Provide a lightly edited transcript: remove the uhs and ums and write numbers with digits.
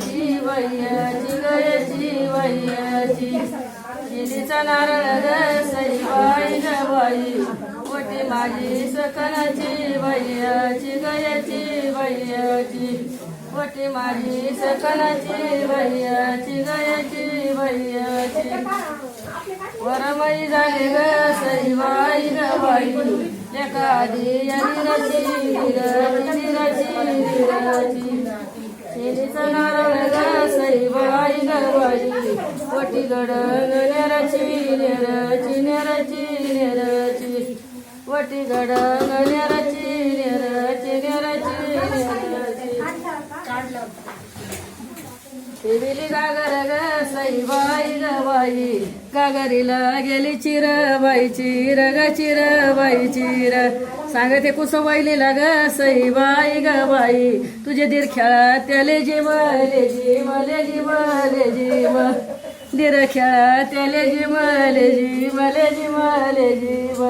जीवयाची गयाची वयाची शिरीचा नारळ ग सईबाई ग बाई मोठी माझी सकनाची वयाची गयाची वयाची मोठी माझी सकनाची वयाची गयाची वयाची वरमई झाली ग सईबाई ग बाई लेका आधी निराची शिरीचा नारळ ग सईबाई ग बाई मोठी गडंग नेराची नेराची नेराची नेराची मोठी गडंग नेराची नेराची नेराची नेराची पिविली गागर ग सईबाई ग बाई गागरीला गेली चिरबाई चिर ग चिरबाई चिर सांगते कुसवाईलीला ग सईबाई ग बाई तुझे दीर खेळा त्याले जीव ले जीव ले जीव ले जीव दीर खेळा त्याले जीव ले जीव ले जीव ले जीव